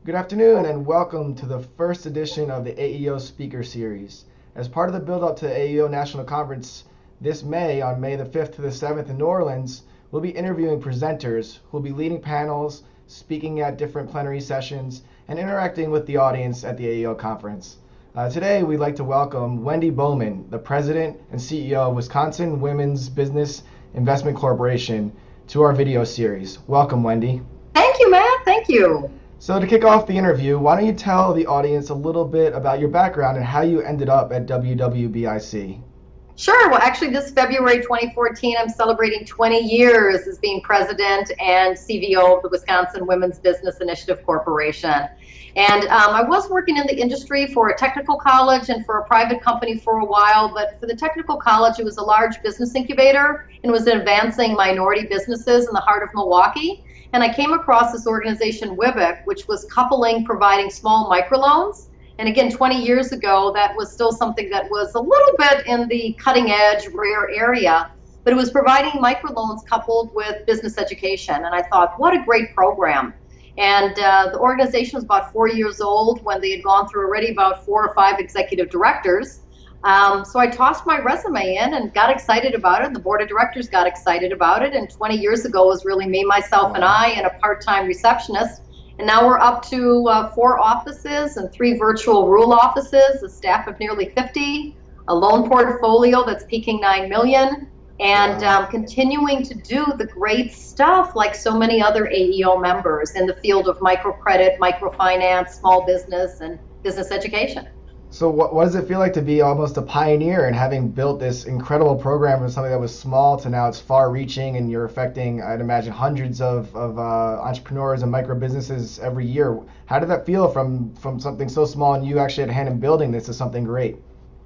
Good afternoon and welcome to the first edition of the AEO Speaker Series. As part of the build-up to the AEO National Conference this May, on May the 5th to the 7th in New Orleans, we'll be interviewing presenters who will be leading panels, speaking at different plenary sessions, and interacting with the audience at the AEO Conference. Today, we'd like to welcome Wendy Baumann, the President and CEO of Wisconsin Women's Business Investment Corporation, to our video series. Welcome, Wendy. Thank you, Matt. Thank you. So to kick off the interview, why don't you tell the audience a little bit about your background and how you ended up at WWBIC? Sure. Well, actually, this February 2014, I'm celebrating 20 years as being president and CVO of the Wisconsin Women's Business Initiative Corporation. And I was working in the industry for a technical college and for a private company for a while, but for the technical college, it was a large business incubator and was advancing minority businesses in the heart of Milwaukee. And I came across this organization, WWBIC, which was providing small microloans. And again, 20 years ago, that was still something that was a little bit in the cutting edge, rare area, but it was providing microloans coupled with business education. And I thought, what a great program. And the organization was about 4 years old when they had gone through already about 4 or 5 executive directors. So I tossed my resume in and got excited about it. The board of directors got excited about it. And 20 years ago was really me, myself, and I, and a part-time receptionist. And now we're up to 4 offices and 3 virtual rule offices, a staff of nearly 50, a loan portfolio that's peaking $9 million, and continuing to do the great stuff like so many other AEO members in the field of microcredit, microfinance, small business, and business education. So what does it feel like to be almost a pioneer and having built this incredible program from something that was small to now it's far-reaching and you're affecting, I'd imagine, hundreds of entrepreneurs and micro businesses every year? How did that feel from something so small and you actually had a hand in building this to something great?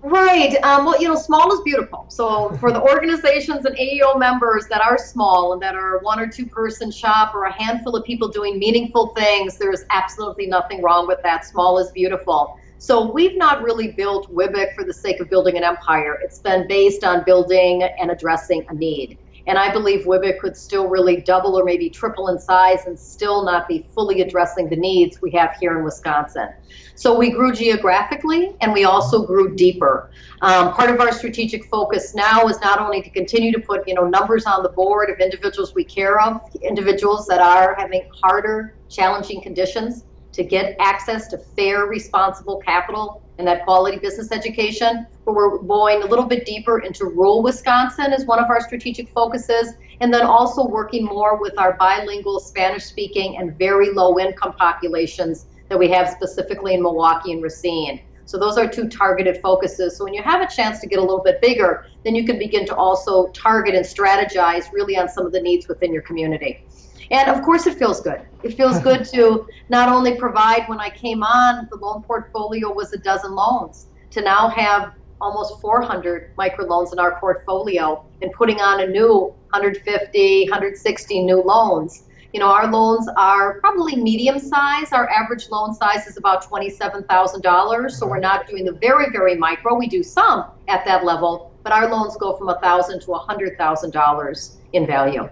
Right. Well, small is beautiful. So for the organizations and AEO members that are small and that are 1 or 2 person shop or a handful of people doing meaningful things, there's absolutely nothing wrong with that. Small is beautiful. So we've not really built WWBIC for the sake of building an empire. It's been based on building and addressing a need. And I believe WWBIC could still really double or maybe triple in size and still not be fully addressing the needs we have here in Wisconsin. So we grew geographically and we also grew deeper. Part of our strategic focus now is not only to continue to put numbers on the board of individuals we care of, individuals that are having harder, challenging conditions, to get access to fair, responsible capital and that quality business education, but we're going a little bit deeper into rural Wisconsin as one of our strategic focuses, and then also working more with our bilingual Spanish-speaking and very low-income populations that we have specifically in Milwaukee and Racine. So those are 2 targeted focuses. So when you have a chance to get a little bit bigger, then you can begin to also target and strategize really on some of the needs within your community. And of course it feels good. It feels good to not only provide, when I came on, the loan portfolio was a dozen loans, to now have almost 400 microloans in our portfolio and putting on a new 150, 160 new loans. Our loans are probably medium size. Our average loan size is about $27,000. So we're not doing the very, very micro. We do some at that level, but our loans go from $1,000 to $100,000 in value.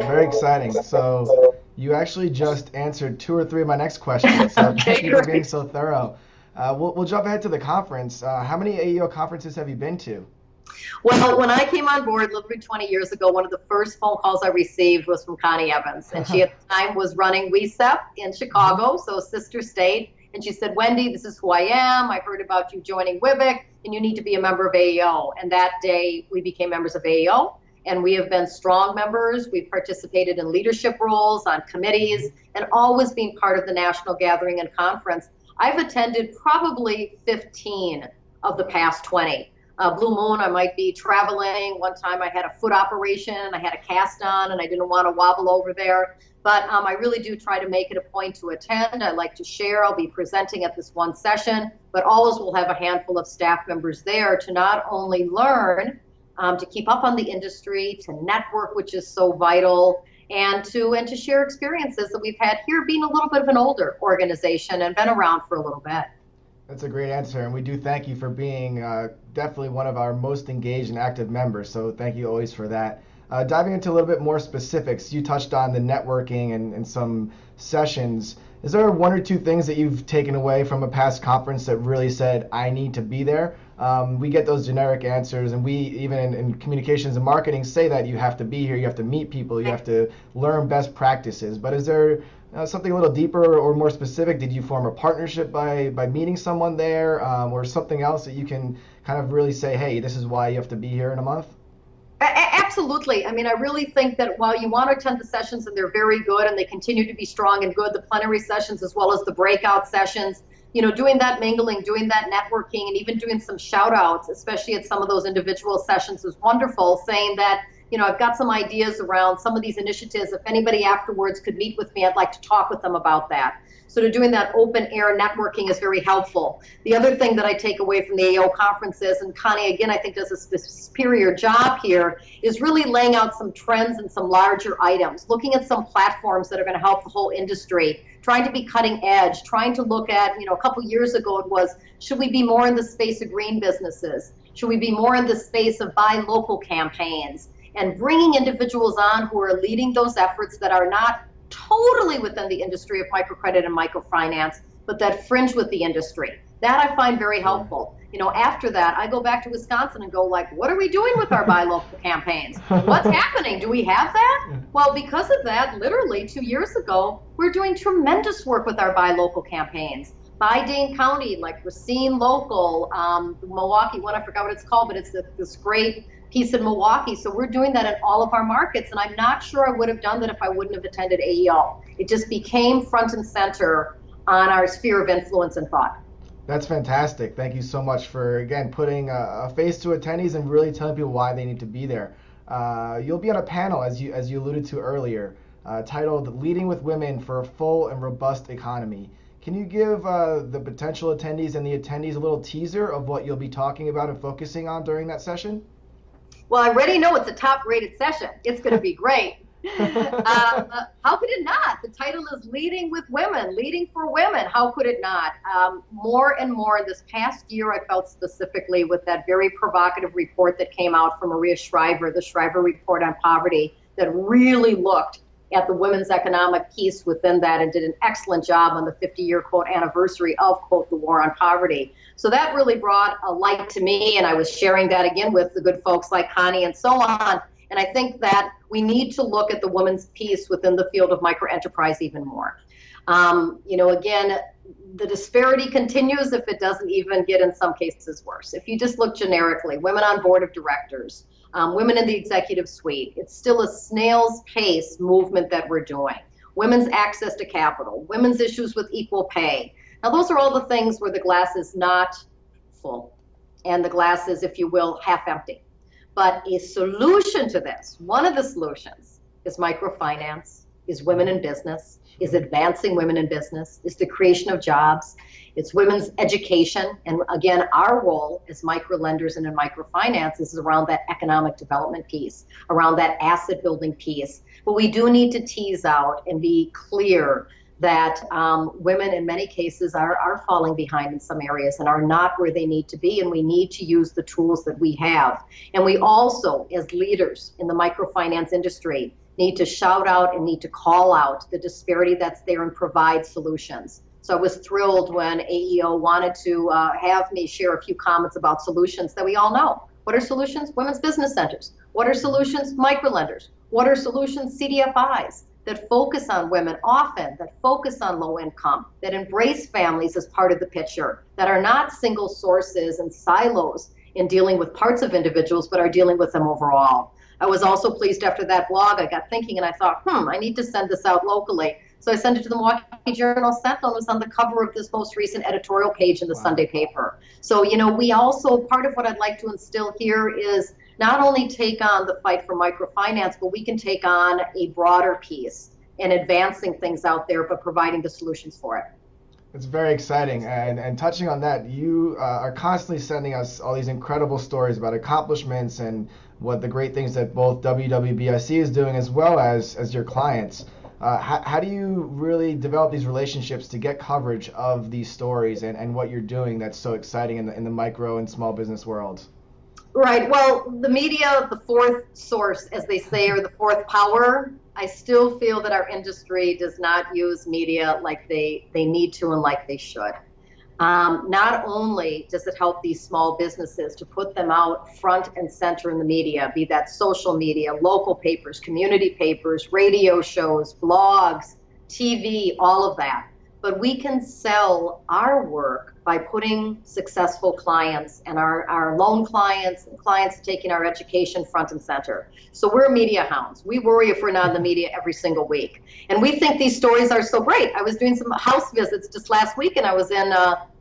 Very exciting. So you actually just answered 2 or 3 of my next questions. So thank you for being so thorough. We'll jump ahead to the conference. How many AEO conferences have you been to? Well, when I came on board literally 20 years ago, one of the first phone calls I received was from Connie Evans. And she at the time was running WESEP in Chicago, so sister state. And she said, Wendy, this is who I am. I heard about you joining WWBIC, and you need to be a member of AEO. And that day, we became members of AEO. And we have been strong members. We've participated in leadership roles on committees and always been part of the national gathering and conference. I've attended probably 15 of the past 20. Blue Moon, I might be traveling. One time I had a foot operation, I had a cast on, and I didn't want to wobble over there. But I really do try to make it a point to attend. I like to share. I'll be presenting at this one session, but always will have a handful of staff members there to not only learn, to keep up on the industry, to network, which is so vital, and to share experiences that we've had here, being a little bit of an older organization and been around for a little bit. That's a great answer, and we do thank you for being definitely one of our most engaged and active members, so thank you always for that. Diving into a little bit more specifics, you touched on the networking and some sessions. Is there one or two things that you've taken away from a past conference that really said, I need to be there? We get those generic answers, and we, even in communications and marketing, say that you have to be here, you have to meet people, you have to learn best practices. But is there something a little deeper or more specific? Did you form a partnership by meeting someone there, or something else that you can kind of really say, hey, this is why you have to be here in a month? Absolutely. I mean, I really think that while you want to attend the sessions, and they're very good and they continue to be strong and good, the plenary sessions as well as the breakout sessions, doing that mingling, doing that networking, and even doing some shout outs, especially at some of those individual sessions, is wonderful, saying that, I've got some ideas around some of these initiatives. If anybody afterwards could meet with me, I'd like to talk with them about that. So doing that open air networking is very helpful. The other thing that I take away from the AEO conferences, and Connie, again, I think does a superior job here, is really laying out some trends and some larger items, looking at some platforms that are going to help the whole industry, trying to be cutting edge, trying to look at, a couple years ago it was, should we be more in the space of green businesses? Should we be more in the space of buy local campaigns? And bringing individuals on who are leading those efforts that are not totally within the industry of microcredit and microfinance, but that fringe with the industry. That I find very helpful. After that, I go back to Wisconsin and go like, what are we doing with our buy local campaigns? What's happening? Do we have that? Well, because of that, literally 2 years ago, we're doing tremendous work with our buy local campaigns. By Dane County, like Racine Local, Milwaukee, I forgot what it's called, but it's this great piece in Milwaukee. So we're doing that in all of our markets, and I'm not sure I would have done that if I wouldn't have attended AEO. It just became front and center on our sphere of influence and thought. That's fantastic. Thank you so much for, again, putting a face to attendees and really telling people why they need to be there. You'll be on a panel, as you alluded to earlier, titled Leading with Women for a Full and Robust Economy. Can you give the potential attendees and the attendees a little teaser of what you'll be talking about and focusing on during that session? Well, I already know it's a top-rated session. It's going to be great. How could it not? The title is Leading with Women, Leading for Women. How could it not? More and more this past year, I felt specifically with that very provocative report that came out from Maria Shriver, the Shriver Report on Poverty, that really looked at the women's economic piece within that and did an excellent job on the 50-year, quote, anniversary of, quote, the war on poverty. So that really brought a light to me, and I was sharing that again with the good folks like Connie and so on. And I think that we need to look at the women's piece within the field of microenterprise even more. Again, the disparity continues if it doesn't even get in some cases worse. If you just look generically, women on board of directors, women in the executive suite, it's still a snail's pace movement that we're doing. Women's access to capital, women's issues with equal pay. Now, those are all the things where the glass is not full and the glass is, if you will, half empty. But a solution to this, one of the solutions is microfinance, is women in business, is advancing women in business, is the creation of jobs, it's women's education. And again, our role as microlenders and in microfinance is around that economic development piece, around that asset building piece. But we do need to tease out and be clear that women in many cases are falling behind in some areas and are not where they need to be, and we need to use the tools that we have. And we also, as leaders in the microfinance industry, need to shout out and need to call out the disparity that's there and provide solutions. So I was thrilled when AEO wanted to have me share a few comments about solutions that we all know. What are solutions? Women's business centers. What are solutions? Microlenders. What are solutions? CDFIs. That focus on women often, that focus on low income, that embrace families as part of the picture, that are not single sources and silos in dealing with parts of individuals, but are dealing with them overall. I was also pleased after that blog, I got thinking and I thought, I need to send this out locally. So I sent it to the Milwaukee Journal Sentinel. It was on the cover of this most recent editorial page in the Sunday paper. So, we also, part of what I'd like to instill here is not only take on the fight for microfinance, but we can take on a broader piece in advancing things out there, but providing the solutions for it. It's very exciting. And touching on that, you are constantly sending us all these incredible stories about accomplishments and what the great things that both WWBIC is doing as well as your clients. How do you really develop these relationships to get coverage of these stories and what you're doing that's so exciting in the micro and small business world? Right. Well, the media, the fourth source, as they say, or the fourth power, I still feel that our industry does not use media like they need to and like they should. Not only does it help these small businesses to put them out front and center in the media, be that social media, local papers, community papers, radio shows, blogs, TV, all of that. But we can sell our work by putting successful clients and our loan clients and clients taking our education front and center. So we're media hounds. We worry if we're not in the media every single week. And we think these stories are so great. I was doing some house visits just last week, and I was in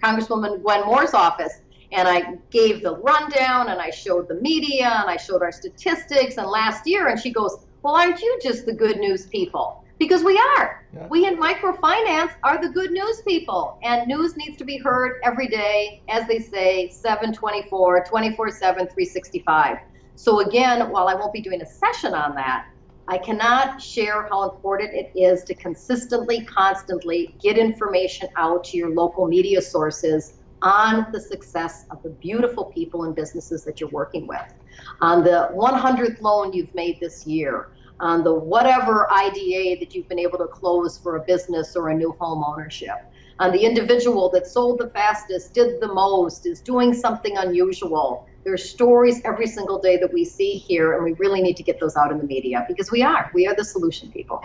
Congresswoman Gwen Moore's office, and I gave the rundown, and I showed the media, and I showed our statistics, and last year, and she goes, well, aren't you just the good news people? Because we are. Yeah. We in microfinance are the good news people, and news needs to be heard every day, as they say, 7/24, 24/7, 365. So again, while I won't be doing a session on that, I cannot share how important it is to consistently, constantly get information out to your local media sources on the success of the beautiful people and businesses that you're working with. On the 100th loan you've made this year, on the whatever IDA that you've been able to close for a business or a new home ownership, on the individual that sold the fastest, did the most, is doing something unusual. There's stories every single day that we see here, and we really need to get those out in the media, because we are the solution people.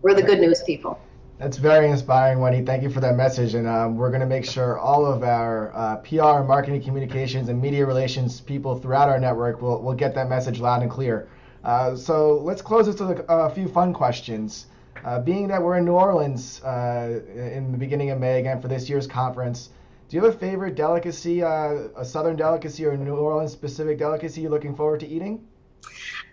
We're the good news people. That's very inspiring, Wendy. Thank you for that message, and we're going to make sure all of our PR, marketing, communications, and media relations people throughout our network will get that message loud and clear. So let's close this with a few fun questions. Being that we're in New Orleans in the beginning of May again for this year's conference, do you have a favorite delicacy, a Southern delicacy or a New Orleans specific delicacy you're looking forward to eating?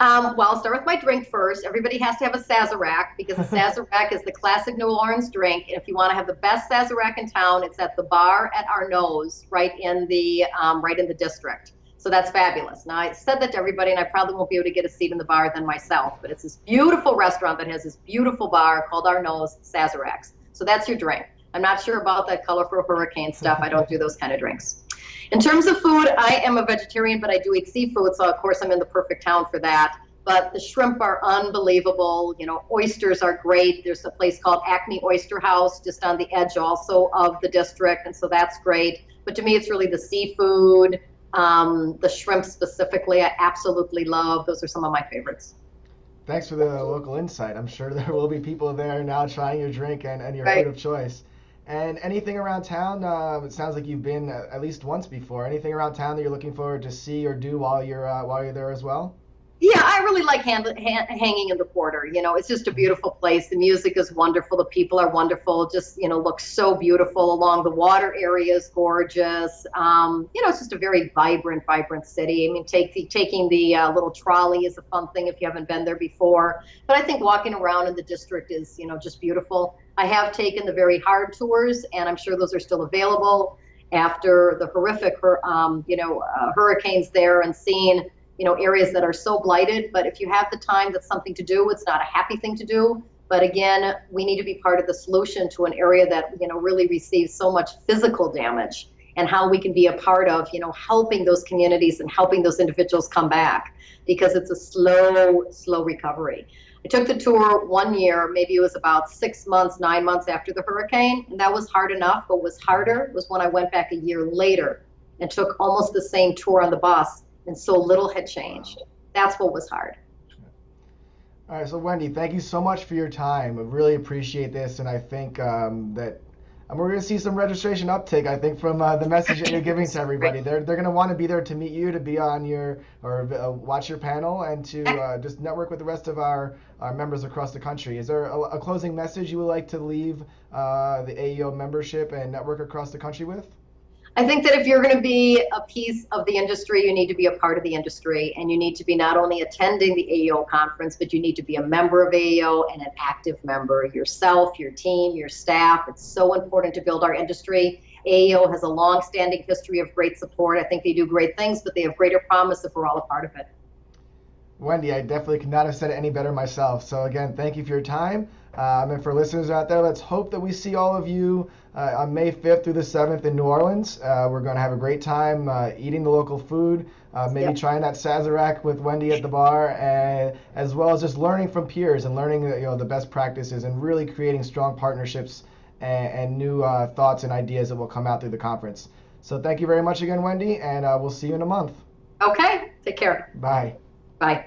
Well, I'll start with my drink first. Everybody has to have a Sazerac, because the Sazerac is the classic New Orleans drink. And if you want to have the best Sazerac in town, it's at the bar at our nose, right in the district. So that's fabulous. Now, I said that to everybody, and I probably won't be able to get a seat in the bar than myself, but it's this beautiful restaurant that has this beautiful bar called Our Nose Sazeracs. So that's your drink. I'm not sure about that colorful hurricane stuff. I don't do those kind of drinks. In terms of food, I am a vegetarian, but I do eat seafood, so of course I'm in the perfect town for that. But the shrimp are unbelievable. You know, oysters are great. There's a place called Acme Oyster House just on the edge also of the district, and so that's great. But to me, it's really the seafood. The shrimp specifically, I absolutely love. Those are some of my favorites. Thanks for the local insight. I'm sure there will be people there now trying your drink and your food of choice. And anything around town, it sounds like you've been at least once before. Anything around town that you're looking forward to see or do while you're there as well? Yeah, I really like hanging in the Quarter. You know, it's just a beautiful place. The music is wonderful. The people are wonderful. Just, you know, look so beautiful along the water area is gorgeous. You know, it's just a very vibrant city. I mean, taking the little trolley is a fun thing if you haven't been there before. But I think walking around in the district is, you know, just beautiful. I have taken the very hard tours, and I'm sure those are still available after the horrific, hurricanes there, and seeing, you know, areas that are so blighted. But if you have the time, that's something to do. It's not a happy thing to do. But again, we need to be part of the solution to an area that, you know, really receives so much physical damage, and how we can be a part of, you know, helping those communities and helping those individuals come back, because it's a slow recovery. I took the tour one year, maybe it was about 9 months after the hurricane, and that was hard enough. But what was harder was when I went back a year later and took almost the same tour on the bus, and so little had changed. That's what was hard. All right, so Wendy, thank you so much for your time. I really appreciate this, and I think that we're going to see some registration uptake, I think, from the message that you're giving to everybody. They're going to want to be there to meet you, to be on watch your panel, and to just network with the rest of our members across the country. Is there a closing message you would like to leave the AEO membership and network across the country with? I think that if you're going to be a piece of the industry, you need to be a part of the industry, and you need to be not only attending the AEO conference, but you need to be a member of AEO and an active member yourself, your team, your staff. It's so important to build our industry. AEO has a long-standing history of great support. I think they do great things, but they have greater promise if we're all a part of it. Wendy, I definitely could not have said it any better myself. So again, thank you for your time. And for listeners out there, let's hope that we see all of you on May 5th through the 7th in New Orleans. We're going to have a great time eating the local food, maybe trying that Sazerac with Wendy at the bar, as well as just learning from peers and learning the best practices and really creating strong partnerships and new thoughts and ideas that will come out through the conference. So thank you very much again, Wendy, and we'll see you in a month. Okay, take care. Bye. Bye.